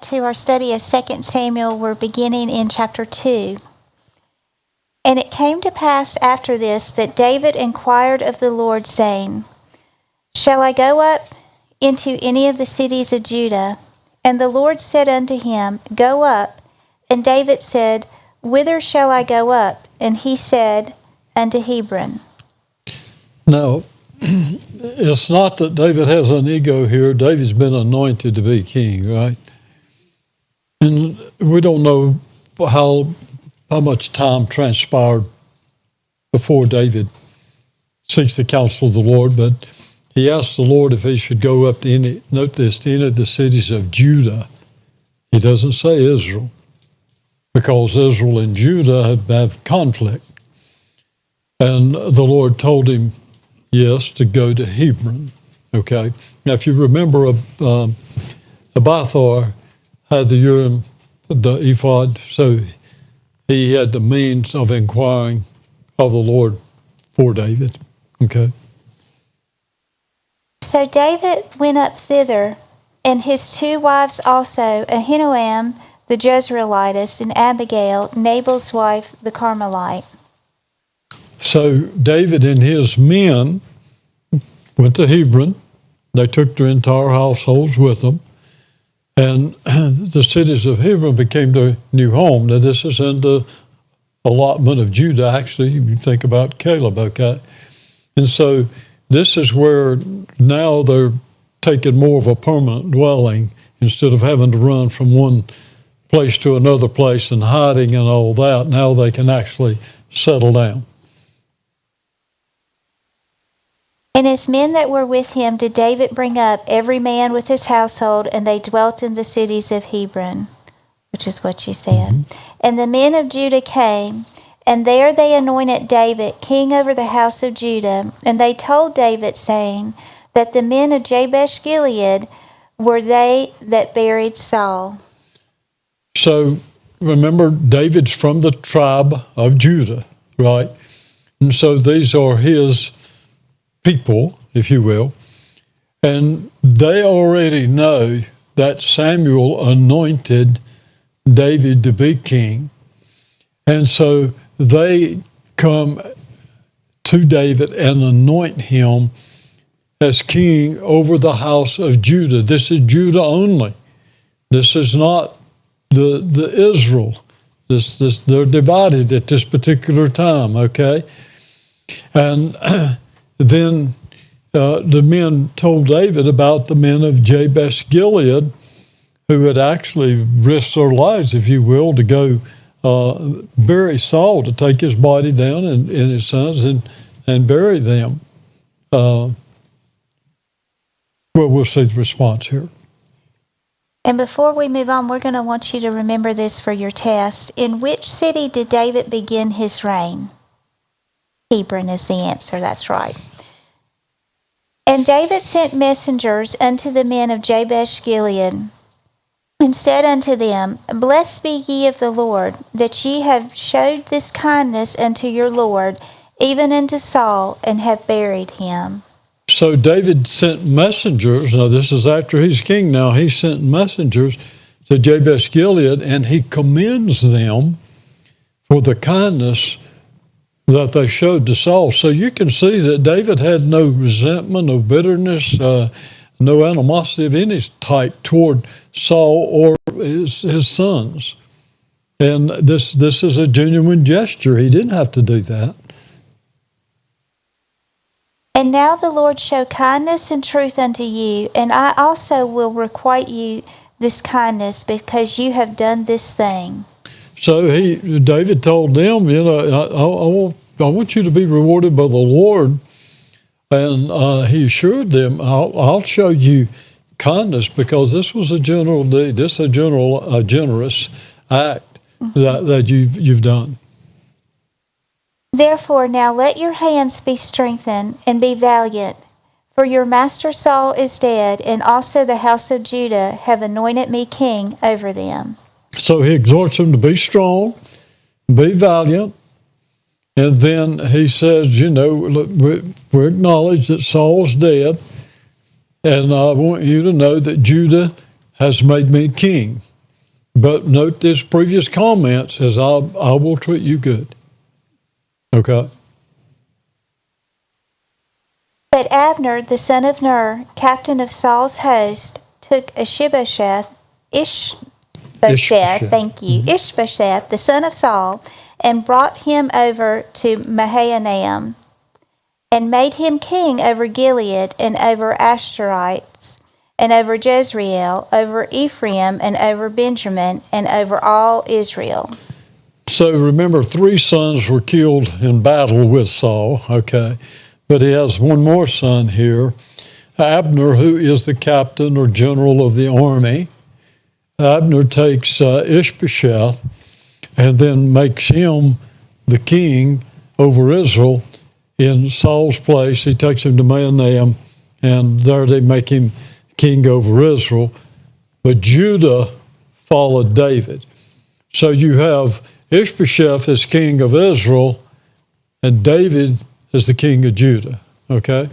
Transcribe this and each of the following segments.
to our study of 2 Samuel. We're beginning in chapter 2. And it came to pass after this that David inquired of the Lord, saying, Shall I go up into any of the cities of Judah? And the Lord said unto him, Go up. And David said, Whither shall I go up? And he said, Unto Hebron. Now, it's not that David has an ego here. David's been anointed to be king, right? And we don't know how much time transpired before David seeks the counsel of the Lord, but he asked the Lord if he should go up to any of the cities of Judah. He doesn't say Israel, because Israel and Judah have conflict. And the Lord told him, yes, to go to Hebron. Okay. Now, if you remember, Abiathar had the Urim, the ephod, so he had the means of inquiring of the Lord for David. Okay. So David went up thither, and his two wives also, Ahinoam the Jezreelitess, and Abigail, Nabal's wife, the Carmelite. So David and his men went to Hebron. They took their entire households with them. And the cities of Hebron became their new home. Now, this is in the allotment of Judah, actually. You think about Caleb, okay? And so this is where now they're taking more of a permanent dwelling instead of having to run from one place to another place and hiding and all that. Now they can actually settle down. And his men that were with him did David bring up, every man with his household, and they dwelt in the cities of Hebron, which is what you said. Mm-hmm. And the men of Judah came, and there they anointed David king over the house of Judah. And they told David, saying, that the men of Jabesh Gilead were they that buried Saul. So remember, David's from the tribe of Judah, right? And so these are his people, if you will, and they already know that Samuel anointed David to be king, and so they come to David and anoint him as king over the house of Judah. This is Judah only. This is not the Israel. This they're divided at this particular time, okay? And then the men told David about the men of Jabesh Gilead, who had actually risked their lives, if you will, to go bury Saul, to take his body down and his sons and bury them. Well, we'll see the response here. And before we move on, we're going to want you to remember this for your test. In which city did David begin his reign? Hebron is the answer, that's right. And David sent messengers unto the men of Jabesh Gilead, and said unto them, Blessed be ye of the Lord, that ye have showed this kindness unto your Lord, even unto Saul, and have buried him. So David sent messengers. Now this is after he's king now. He sent messengers to Jabesh Gilead, and he commends them for the kindness that they showed to Saul. So you can see that David had no resentment, no bitterness, no animosity of any type toward Saul or his sons. And this is a genuine gesture. He didn't have to do that. And now the Lord show kindness and truth unto you, and I also will requite you this kindness, because you have done this thing. So David told them, I want you to be rewarded by the Lord. And he assured them, I'll show you kindness, because this was a general deed. This is a generous act that you've done. Therefore now let your hands be strengthened, and be valiant, for your master Saul is dead, and also the house of Judah have anointed me king over them. So he exhorts them to be strong, be valiant, and then he says, look, we acknowledge that Saul's dead, and I want you to know that Judah has made me king. But note this previous comment says, I will treat you good. Okay? But Abner, the son of Ner, captain of Saul's host, took Ishbosheth, thank you, Ishbosheth, the son of Saul, and brought him over to Mahanaim, and made him king over Gilead, and over Ashterites, and over Jezreel, over Ephraim, and over Benjamin, and over all Israel. So remember, 3 sons were killed in battle with Saul, okay? But he has one more son here, Abner, who is the captain or general of the army. Abner takes Ishbosheth and then makes him the king over Israel in Saul's place. He takes him to Mahanaim, and there they make him king over Israel. But Judah followed David. So you have Ishbosheth as king of Israel, and David as the king of Judah. Okay?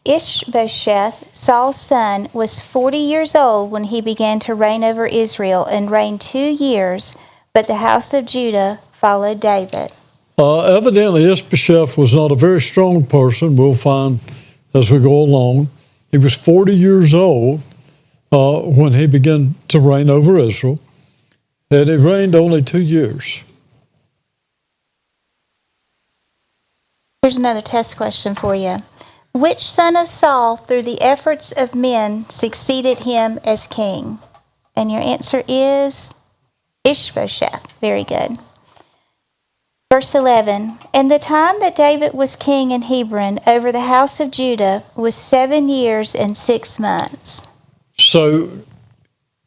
Ishbosheth, Saul's son, was 40 years old when he began to reign over Israel, and reigned 2 years, but the house of Judah followed David. Evidently, Ishbosheth was not a very strong person. We'll find as we go along. He was 40 years old when he began to reign over Israel, and he reigned only 2 years. Here's another test question for you. Which son of Saul, through the efforts of men, succeeded him as king? And your answer is Ishbosheth. Very good. Verse 11, and the time that David was king in Hebron over the house of Judah was 7 years and 6 months. So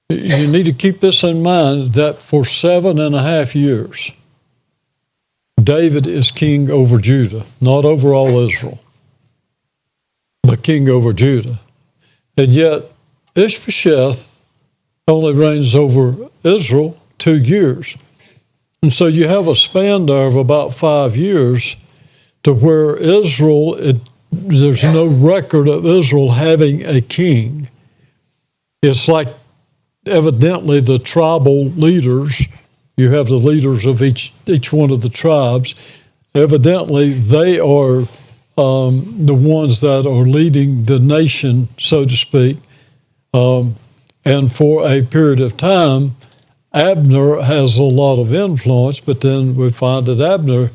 you need to keep this in mind, that for 7.5 years, David is king over Judah, not over all Israel, but king over Judah. And yet Ishbosheth only reigns over Israel 2 years. And so you have a span there of about 5 years to where Israel, there's no record of Israel having a king. It's like evidently the tribal leaders, you have the leaders of each one of the tribes, evidently they are the ones that are leading the nation, so to speak. And for a period of time, Abner has a lot of influence, but then we find that Abner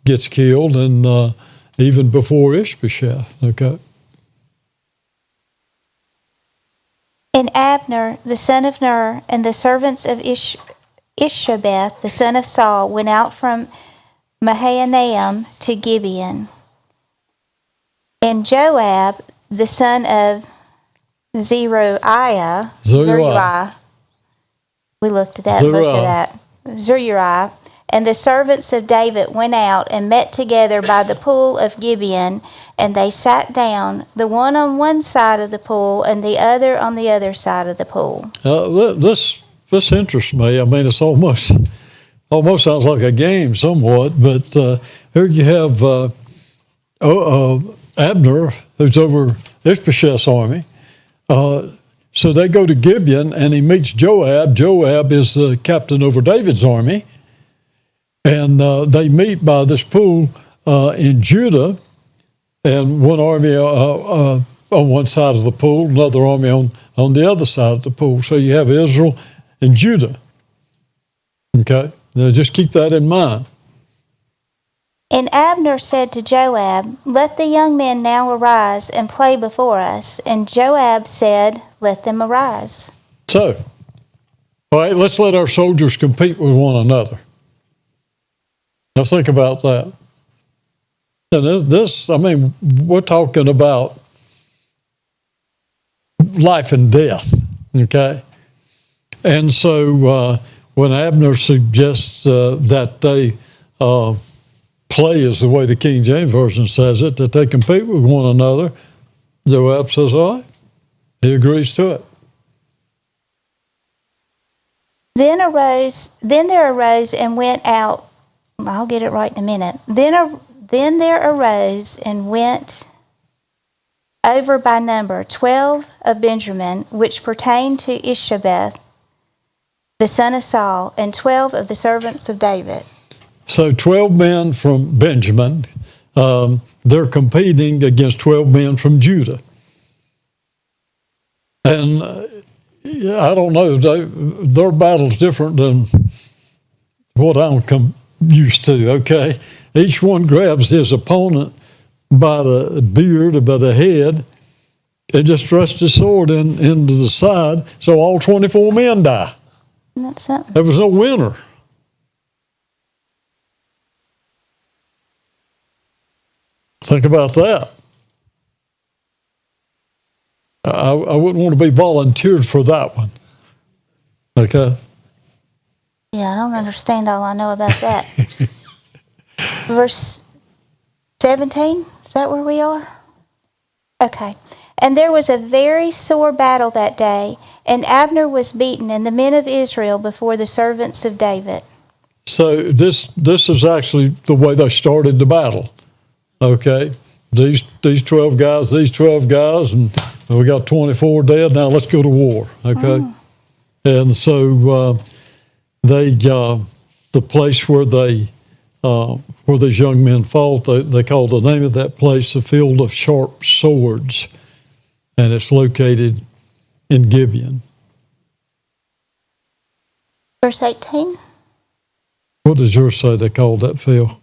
gets killed, and even before Ishbosheth. Okay. And Abner, the son of Ner, and the servants of Ishbosheth, the son of Saul, went out from Mahanaim to Gibeon. And Joab, the son of Zeruiah, we looked at that. Zeruiah, and the servants of David went out and met together by the pool of Gibeon, and they sat down, the one on one side of the pool and the other on the other side of the pool. This interests me. I mean, it's almost sounds like a game somewhat, but here you have Abner, who's over Ishbosheth's army. So they go to Gibeon, and he meets Joab. Joab is the captain over David's army. And they meet by this pool in Judah, and one army on one side of the pool, another army on the other side of the pool. So you have Israel and Judah. Okay? Now just keep that in mind. And Abner said to Joab, let the young men now arise and play before us. And Joab said, let them arise. So, all right, let's let our soldiers compete with one another. Now think about that. And we're talking about life and death, okay? And so when Abner suggests that they play, is the way the King James Version says it, that they compete with one another, Joab says, all right. He agrees to it. Then there arose and went out. I'll get it right in a minute. Then there arose and went over by number 12 of Benjamin, which pertained to Ishabeth, the son of Saul, and 12 of the servants of David. So 12 men from Benjamin, they're competing against 12 men from Judah. And I don't know, their battle's different than what I'm used to, okay? Each one grabs his opponent by the beard or by the head and just thrusts his sword into the side, so all 24 men die. Isn't that something? There was no winner. Think about that. I wouldn't want to be volunteered for that one. Okay? Yeah, I don't understand all I know about that. Verse 17, is that where we are? Okay. And there was a very sore battle that day, and Abner was beaten, and the men of Israel before the servants of David. So this is actually the way they started the battle. Okay? These 12 guys, and we got 24 dead. Now let's go to war. Okay? And so the place where these young men fought, they called the name of that place the Field of Sharp Swords, and it's located in Gibeon. Verse 18. What does yours say they called that field?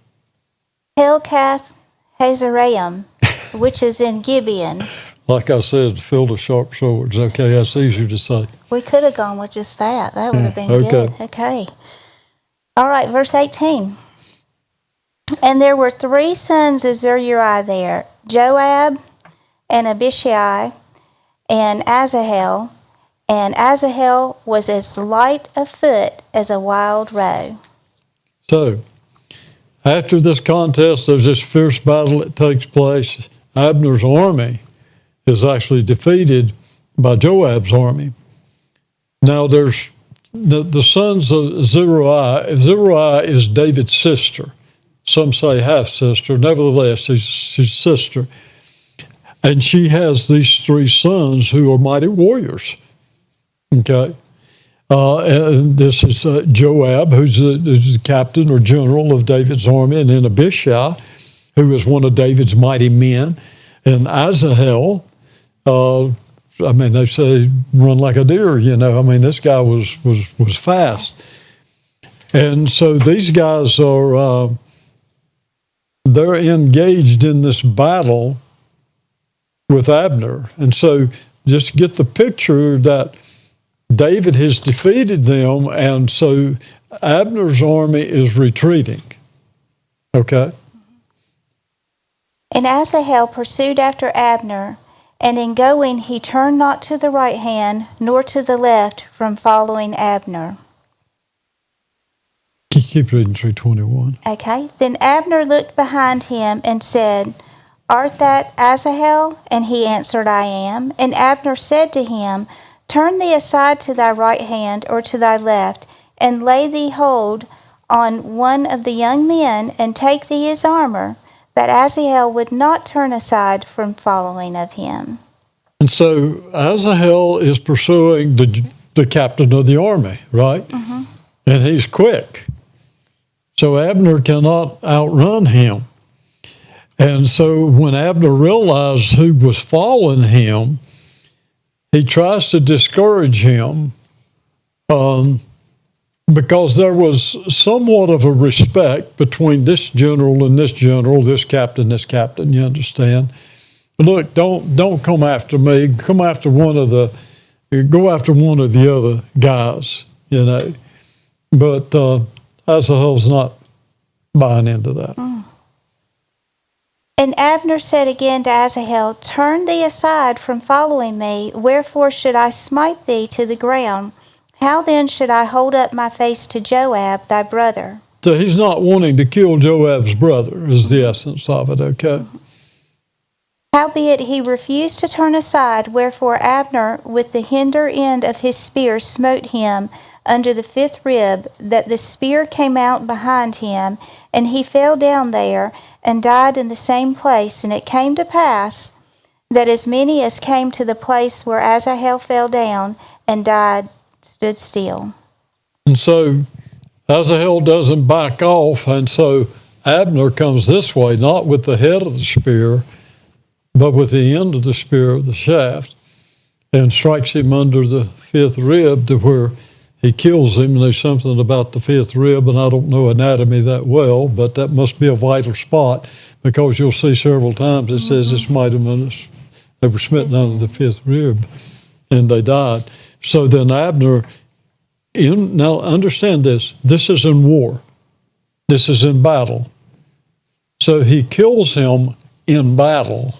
Helkath Hazaraim, which is in Gibeon. Like I said, the Field of Sharp Swords. Okay, that's easier to say. We could have gone with just that. That would have been okay. good. Okay. All right, verse 18. And there were 3 sons of Zeruiah there, Joab and Abishai and Asahel. And Asahel was as light of foot as a wild roe. So, after this contest, there's this fierce battle that takes place. Abner's army is actually defeated by Joab's army. Now, there's the sons of Zeruiah. Zeruiah is David's sister. Some say half-sister. Nevertheless, she's his sister. And she has these 3 sons who are mighty warriors. Okay? And this is Joab, who's the captain or general of David's army, and then Abishai, who is one of David's mighty men, and Asahel. They say run like a deer. This guy was fast, and so these guys are they're engaged in this battle with Abner, and so just get the picture that David has defeated them, and so Abner's army is retreating. Okay? And Asahel pursued after Abner, and in going he turned not to the right hand nor to the left from following Abner. Keep reading 3:21. Okay. Then Abner looked behind him and said, Art that Asahel? And he answered, I am. And Abner said to him, Turn thee aside to thy right hand or to thy left, and lay thee hold on one of the young men, and take thee his armor. But Asahel would not turn aside from following of him. And so Asahel is pursuing the captain of the army, right? Mm-hmm. And he's quick. So Abner cannot outrun him. And so when Abner realized who was following him, he tries to discourage him because there was somewhat of a respect between this general and this general, this captain, you understand? Look, don't come after me. Go after one of the other guys, But Asahel's not buying into that. And Abner said again to Asahel, Turn thee aside from following me, wherefore should I smite thee to the ground? How then should I hold up my face to Joab, thy brother? So he's not wanting to kill Joab's brother, is the essence of it, okay? Howbeit he refused to turn aside, wherefore Abner with the hinder end of his spear smote him under the 5th rib, that the spear came out behind him, and he fell down there, and died in the same place. And it came to pass, that as many as came to the place where Asahel fell down and died stood still. And so Asahel doesn't back off, and so Abner comes this way, not with the head of the spear, but with the end of the spear of the shaft, and strikes him under the fifth rib to where he kills him. And there's something about the fifth rib, and I don't know anatomy that well, but that must be a vital spot, because you'll see several times it says this might have been, they were smitten under the fifth rib, and they died. So then Abner, now understand this is in war. This is in battle. So he kills him in battle,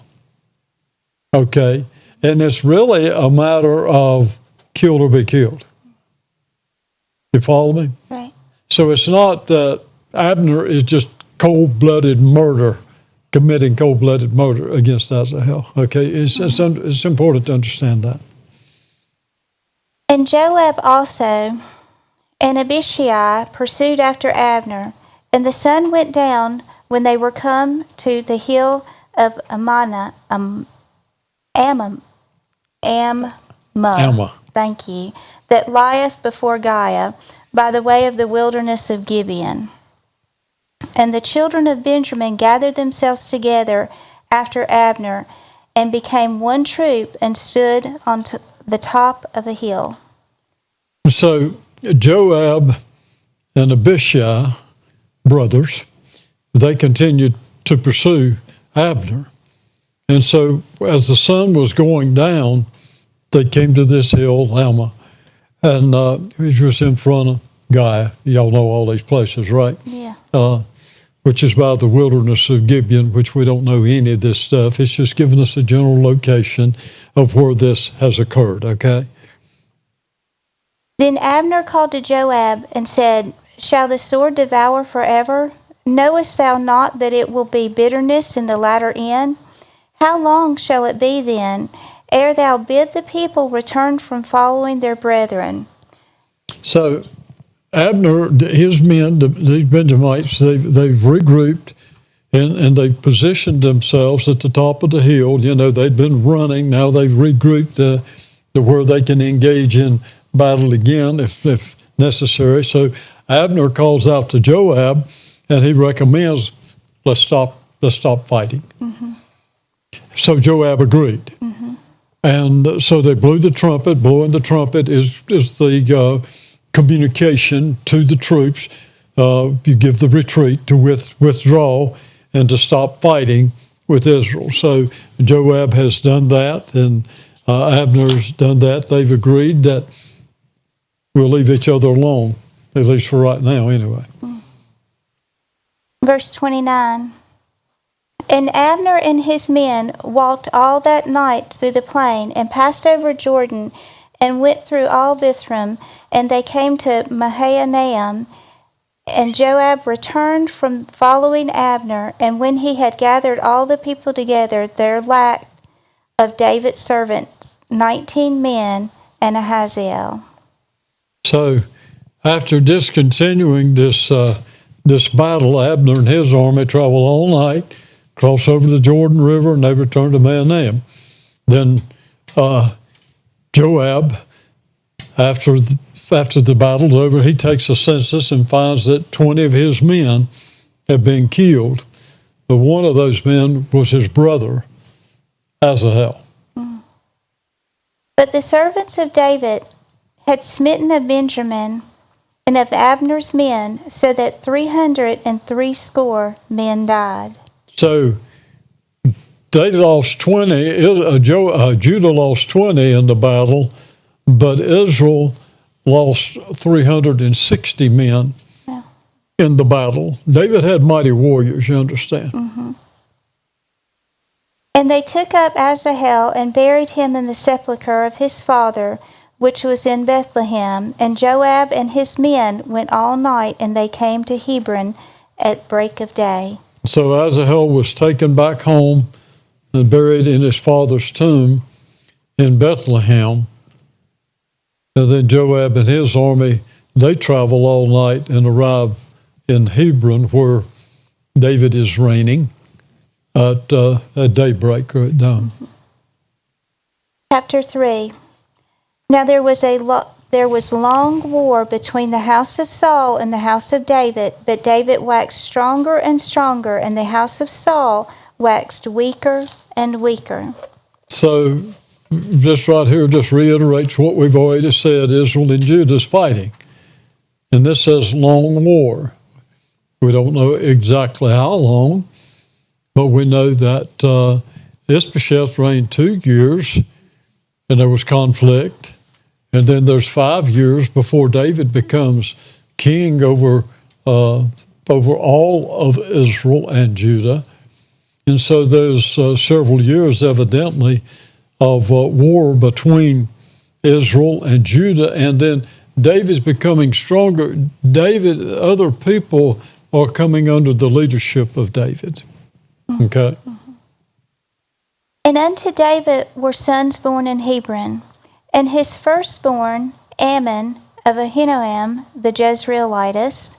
okay? And it's really a matter of kill or be killed. You follow me? Right. So it's not that Abner is just cold-blooded murder, committing cold-blooded murder against Asahel, okay? It's important to understand that. And Joab also and Abishai pursued after Abner, and the sun went down when they were come to the hill of Ammah. Thank you. That lieth before Giah, by the way of the wilderness of Gibeon. And the children of Benjamin gathered themselves together after Abner, and became one troop, and stood on the top of a hill. So Joab and Abishai, brothers, they continued to pursue Abner. And so as the sun was going down, they came to this hill, Ammah, and it was in front of Giah. Y'all know all these places, right? Yeah. Which is by the wilderness of Gibeon, which we don't know any of this stuff. It's just giving us a general location of where this has occurred, okay? Then Abner called to Joab and said, Shall the sword devour forever? Knowest thou not that it will be bitterness in the latter end? How long shall it be then, ere thou bid the people return from following their brethren? So Abner, his men, these Benjamites, they've regrouped, and they've positioned themselves at the top of the hill. You know, they'd been running. Now they've regrouped to where they can engage in battle again if necessary. So Abner calls out to Joab, and he recommends, let's stop fighting. Mm-hmm. So Joab agreed. Mm-hmm. And so they blew the trumpet. Blowing the trumpet is the communication to the troops. You give the retreat to withdraw and to stop fighting with Israel. So Joab has done that, and Abner's done that. They've agreed that we'll leave each other alone, at least for right now anyway. Verse 29. And Abner and his men walked all that night through the plain, and passed over Jordan, and went through all Bithram, and they came to Mahanaim. And Joab returned from following Abner, and when he had gathered all the people together, there lacked of David's servants 19 men and a Hazael. So after discontinuing this battle, Abner and his army traveled all night, crossed over the Jordan River, and they returned to Mahanaim. Then Joab, after the battle's over, he takes a census and finds that 20 of his men have been killed. But one of those men was his brother, Asahel. But the servants of David had smitten of Benjamin and of Abner's men, so that 360 men died. So they lost 20, Judah lost 20 in the battle, but Israel lost 360 men in the battle. David had mighty warriors, you understand. Mm-hmm. And they took up Asahel and buried him in the sepulchre of his father, which was in Bethlehem. And Joab and his men went all night, and they came to Hebron at break of day. So Asahel was taken back home and buried in his father's tomb in Bethlehem. And then Joab and his army, they travel all night and arrive in Hebron, where David is reigning at daybreak or at dawn. Chapter 3. Now there was long war between the house of Saul and the house of David, but David waxed stronger and stronger, and the house of Saul waxed weaker and weaker. So this right here just reiterates what we've already said. Israel and Judah is fighting. And this says long war. We don't know exactly how long, but we know that Ishbosheth reigned 2 years, and there was conflict. And then there's 5 years before David becomes king over all of Israel and Judah. And so there's several years, evidently, of war between Israel and Judah. And then David's becoming stronger. Other people are coming under the leadership of David. Okay? And unto David were sons born in Hebron. And his firstborn, Ammon of Ahinoam, the Jezreelitess.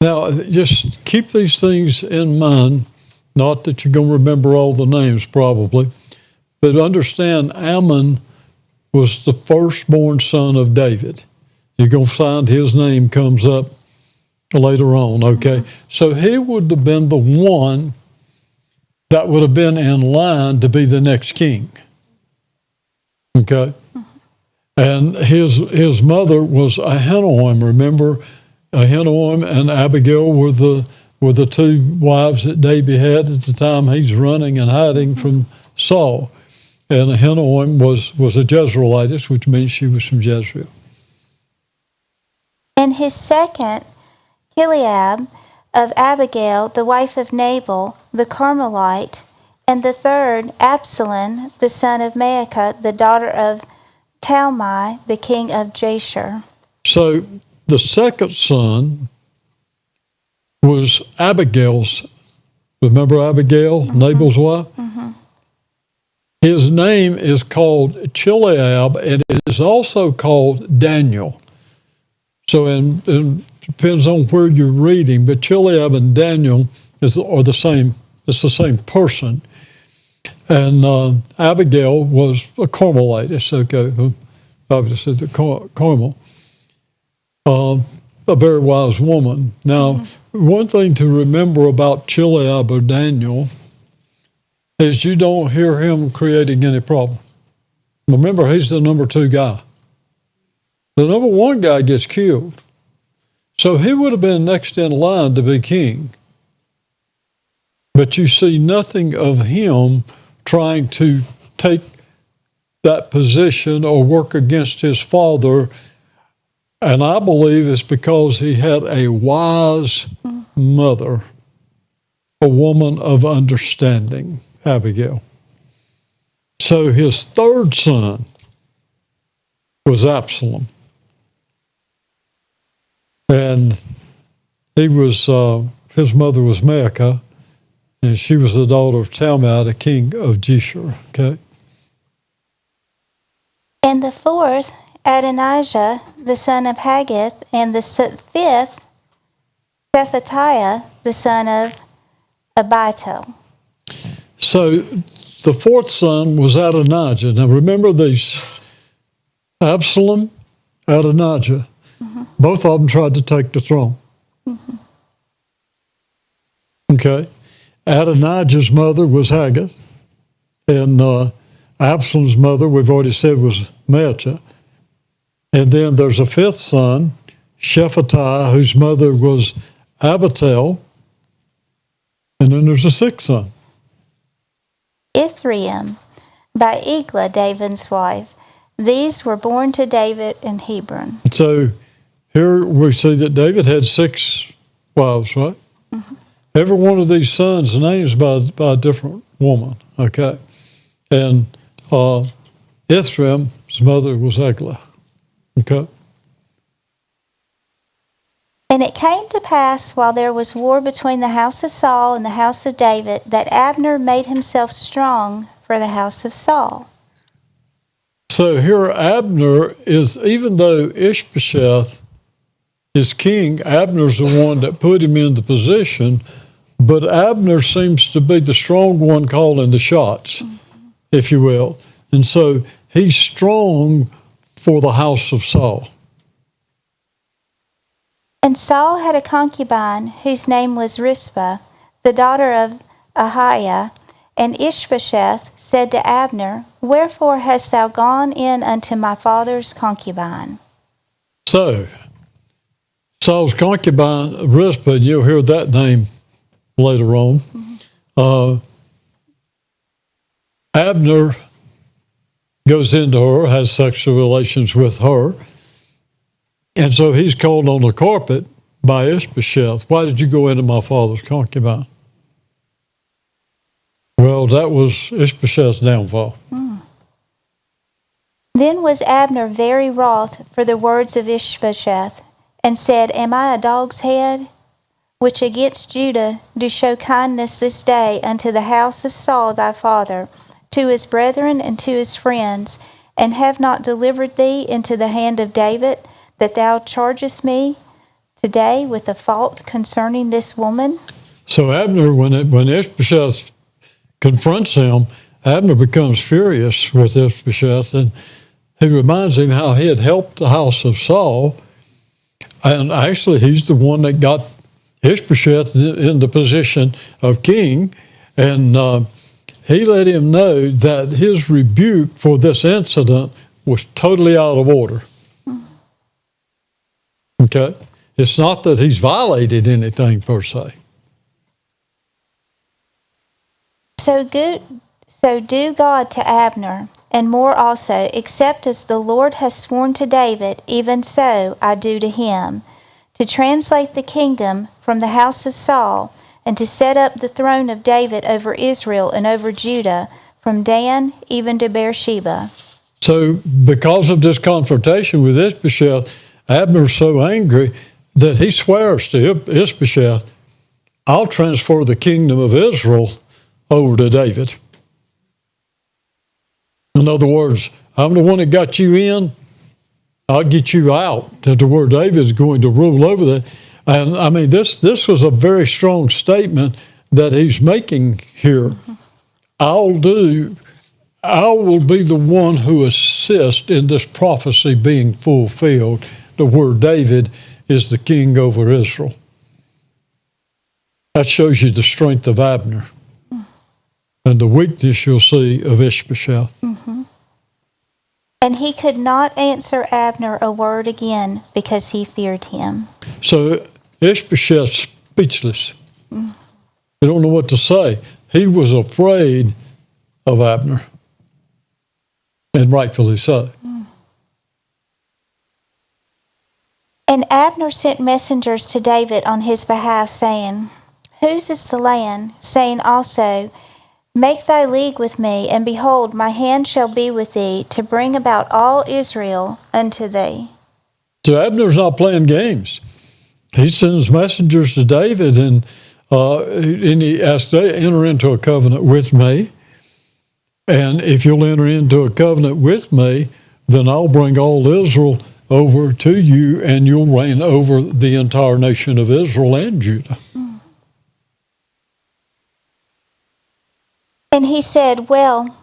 Now, just keep these things in mind. Not that you're going to remember all the names, probably. But understand, Ammon was the firstborn son of David. You're going to find his name comes up later on, okay? So he would have been the one that would have been in line to be the next king. Okay? And his mother was Ahinoam. Remember, Ahinoam and Abigail were the 2 wives that David had at the time he's running and hiding from Saul. And Ahinoam was a Jezreelitess, which means she was from Jezreel. And his second, Eliab of Abigail, the wife of Nabal, the Carmelite. And the third, Absalom, the son of Maacah, the daughter of Talmai, the king of Jasher. So the second son was Abigail's. Remember Abigail, Nabal's wife? His name is called Chileab, and it is also called Daniel. So it depends on where you're reading, but Chileab and Daniel are the same. It's the same person. And Abigail was a Carmelitess, okay, obviously the Carmel, a very wise woman. Now, one thing to remember about Chileab or Daniel is you don't hear him creating any problem. Remember, he's the number 2 guy. The number 1 guy gets killed. So he would have been next in line to be king. But you see nothing of him trying to take that position or work against his father. And I believe it's because he had a wise mother, a woman of understanding, Abigail. So his third son was Absalom. And he was, his mother was Maacah, and she was the daughter of Talmai, the king of Jasher, okay? And the fourth, Adonijah, the son of Haggith, and the fifth, Shephatiah, the son of Abital. So the fourth son was Adonijah. Now remember these, Absalom, Adonijah. Both of them tried to take the throne. Okay? Adonijah's mother was Haggith, and Absalom's mother, we've already said, was Maacah. And then there's a fifth son, Shephatiah, whose mother was Abital. And then there's a sixth son, Ithream, by Eglah, David's wife. These were born to David in Hebron. So here we see that David had 6 wives, right? Every one of these sons' names by a different woman, okay? And Ithream's mother was Eglah, okay? And it came to pass, while there was war between the house of Saul and the house of David, that Abner made himself strong for the house of Saul. So here Abner is, even though Ishbosheth is king, Abner's the one that put him in the position, but Abner seems to be the strong one calling the shots, if you will. And so he's strong for the house of Saul. And Saul had a concubine whose name was Rizpah, the daughter of Ahiah. And Ishbosheth said to Abner, Wherefore hast thou gone in unto my father's concubine? So, Saul's concubine, Rizpah, you'll hear that name later on. Abner goes into her, has sexual relations with her, and so he's called on the carpet by Ishbosheth. Why did you go into my father's concubine? Well, that was Ishbosheth's downfall. Then was Abner very wroth for the words of Ishbosheth, and said, Am I a dog's head, which against Judah do show kindness this day unto the house of Saul thy father, to his brethren and to his friends, and have not delivered thee into the hand of David, that thou chargest me today with a fault concerning this woman? So Abner, when Ishbosheth confronts him, Abner becomes furious with Ishbosheth, and he reminds him how he had helped the house of Saul, and actually he's the one that got Ishbosheth in the position of king, and he let him know that his rebuke for this incident was totally out of order. Okay? It's not that he's violated anything per se. So do God to Abner, and more also, except as the Lord has sworn to David, even so I do to him, to translate the kingdom from the house of Saul, and to set up the throne of David over Israel and over Judah, from Dan even to Beersheba. So because of this confrontation with Ishbosheth, Abner's so angry that he swears to Ishbosheth, I'll transfer the kingdom of Israel over to David. In other words, I'm the one that got you in, I'll get you out to where David's going to rule over that. And I mean, this was a very strong statement that he's making here. I will be the one who assists in this prophecy being fulfilled, to where David is the king over Israel. That shows you the strength of Abner and the weakness you'll see of Ishbosheth. And he could not answer Abner a word again, because he feared him. So Ishbosheth's speechless. They don't know what to say. He was afraid of Abner, and rightfully so. And Abner sent messengers to David on his behalf, saying, Whose is the land? Saying also, Make thy league with me, and behold, my hand shall be with thee, to bring about all Israel unto thee. So Abner's not playing games. He sends messengers to David, and he asks to enter into a covenant with me. And if you'll enter into a covenant with me, then I'll bring all Israel over to you, and you'll reign over the entire nation of Israel and Judah. And he said, Well,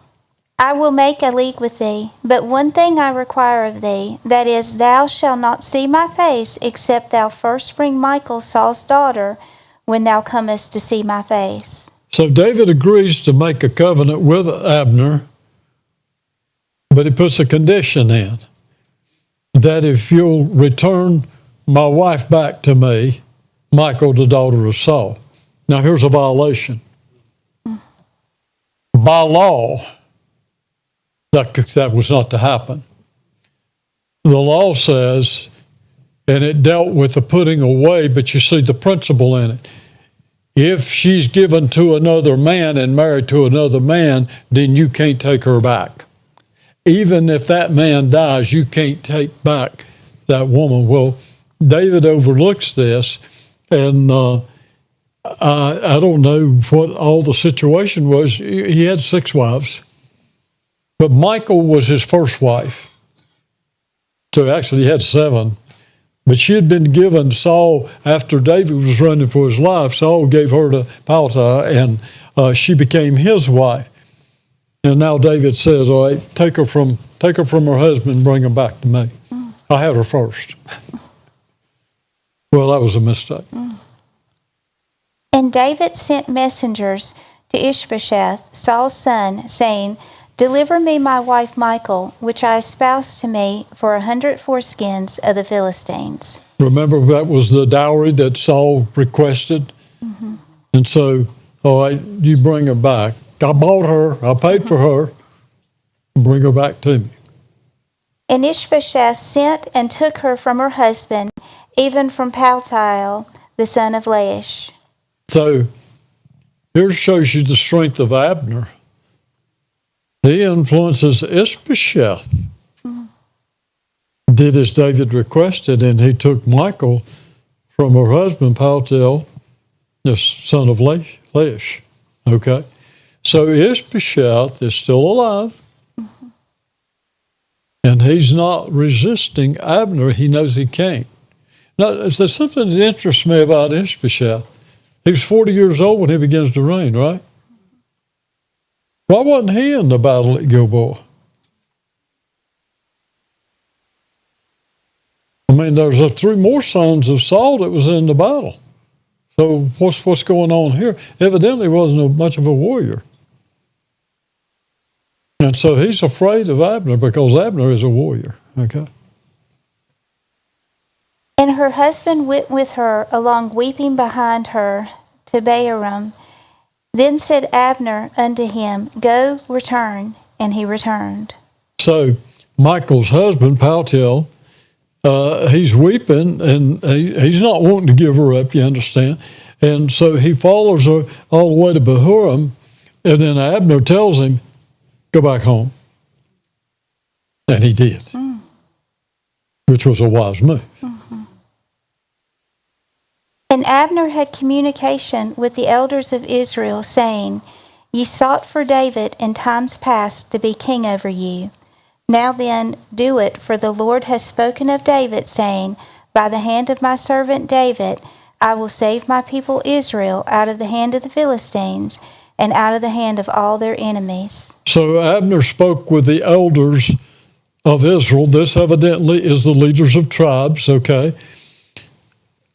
I will make a league with thee, but one thing I require of thee, that is, thou shalt not see my face, except thou first bring Michal, Saul's daughter, when thou comest to see my face. So David agrees to make a covenant with Abner, but he puts a condition in, that if you'll return my wife back to me, Michal, the daughter of Saul. Now here's a violation. By law, that was not to happen. The law says, and it dealt with the putting away, but you see the principle in it. If she's given to another man and married to another man, then you can't take her back. Even if that man dies, you can't take back that woman. Well, David overlooks this, and I don't know what all the situation was. He had 6 wives, but Michal was his first wife. So actually he had 7. But she had been given Saul after David was running for his life. Saul gave her to Paltai, and she became his wife. And now David says, all right, take her from her husband and bring her back to me. I had her first. Well, that was a mistake. And David sent messengers to Ishbosheth, Saul's son, saying, Deliver me my wife Michal, which I espoused to me for 100 foreskins of the Philistines. Remember, that was the dowry that Saul requested? And so, all right, you bring her back. I bought her, I paid for her, bring her back to me. And Ishbosheth sent and took her from her husband, even from Paltiel, the son of Laish. So, here shows you the strength of Abner. He influences Ishbosheth. Did as David requested, and he took Michal from her husband, Paltiel, the son of Laish. Okay? So Ishbosheth is still alive, and he's not resisting Abner. He knows he can't. Now, there's something that interests me about Ishbosheth. He was 40 years old when he begins to reign, right? Why wasn't he in the battle at Gilboa? I mean, there's 3 more sons of Saul that was in the battle. So what's going on here? Evidently, he wasn't much of a warrior. And so he's afraid of Abner because Abner is a warrior. Okay. And her husband went with her along weeping behind her to Bahurim. Then said Abner unto him, Go, return. And he returned. So Michal's husband, Paltiel, he's weeping, and he's not wanting to give her up, you understand? And so he follows her all the way to Bahurim, and then Abner tells him, Go back home. And he did, which was a wise move. And Abner had communication with the elders of Israel, saying, Ye sought for David in times past to be king over you. Now then, do it, for the Lord has spoken of David, saying, By the hand of my servant David, I will save my people Israel out of the hand of the Philistines and out of the hand of all their enemies. So Abner spoke with the elders of Israel. This evidently is the leaders of tribes, okay,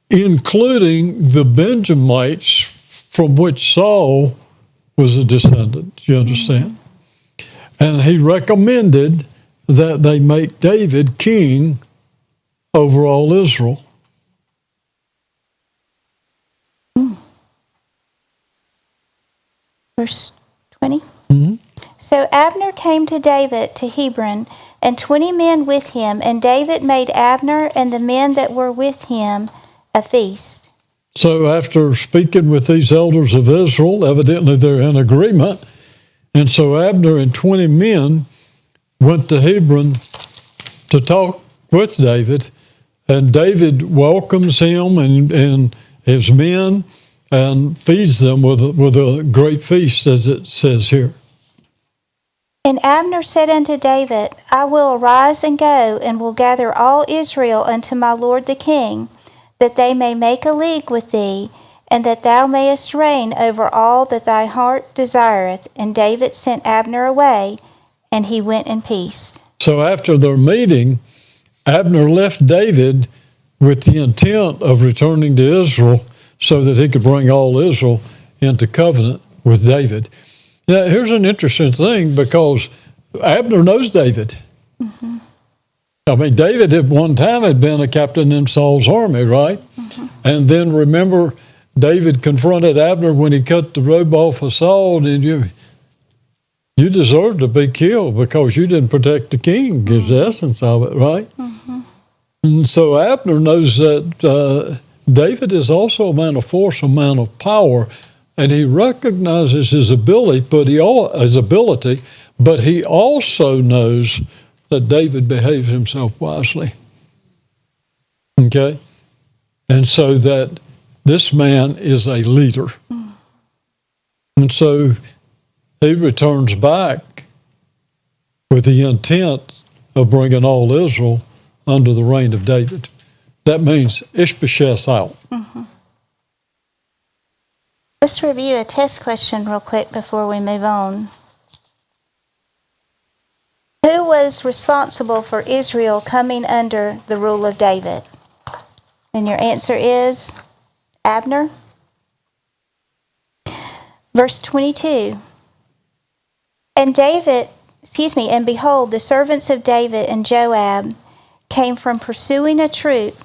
including the Benjamites from which Saul was a descendant. You understand? And he recommended that they make David king over all Israel. Verse 20. So Abner came to David to Hebron, and 20 men with him, and David made Abner and the men that were with him a feast. So after speaking with these elders of Israel, evidently they're in agreement. And so Abner and 20 men went to Hebron to talk with David, and David welcomes him and his men and feeds them with a great feast, as it says here. And Abner said unto David, I will arise and go, and will gather all Israel unto my lord the king, that they may make a league with thee, and that thou mayest reign over all that thy heart desireth. And David sent Abner away, and he went in peace. So after their meeting, Abner left David with the intent of returning to Israel so that he could bring all Israel into covenant with David. Now, here's an interesting thing, because Abner knows David. I mean, David at one time had been a captain in Saul's army, right? And then remember, David confronted Abner when he cut the robe off of Saul, and you deserve to be killed because you didn't protect the king, is the essence of it, right? And so Abner knows that David is also a man of force, a man of power, and he recognizes his ability, but he also knows that David behaves himself wisely. Okay? And so that this man is a leader. And so he returns back with the intent of bringing all Israel under the reign of David. That means Ishbosheth's out. Let's review a test question real quick before we move on. Who was responsible for Israel coming under the rule of David? And your answer is Abner. Verse 22. And behold, the servants of David and Joab came from pursuing a troop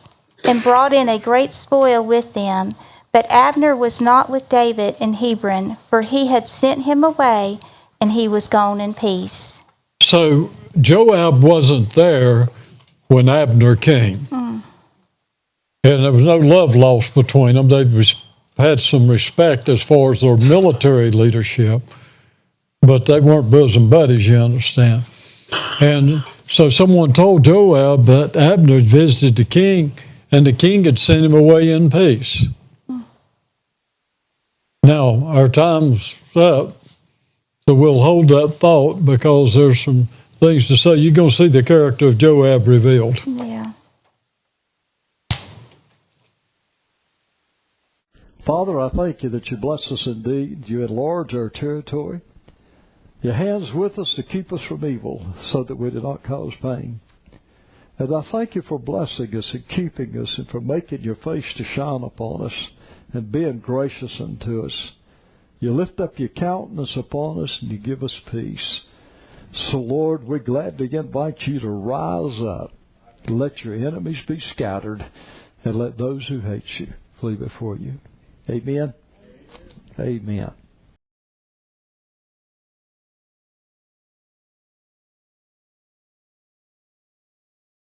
and brought in a great spoil with them. But Abner was not with David in Hebron, for he had sent him away, and he was gone in peace. So Joab wasn't there when Abner came. And there was no love lost between them. They had some respect as far as their military leadership, but they weren't bosom buddies, you understand. And so someone told Joab that Abner had visited the king, and the king had sent him away in peace. Now, our time's up, so we'll hold that thought because there's some things to say. You're going to see the character of Joab revealed. Yeah. Father, I thank you that you bless us indeed. You enlarge our territory. Your hand's with us to keep us from evil so that we do not cause pain. And I thank you for blessing us and keeping us and for making your face to shine upon us and being gracious unto us. You lift up your countenance upon us and you give us peace. So, Lord, we're glad to invite you to rise up. Let your enemies be scattered and let those who hate you flee before you. Amen. Amen.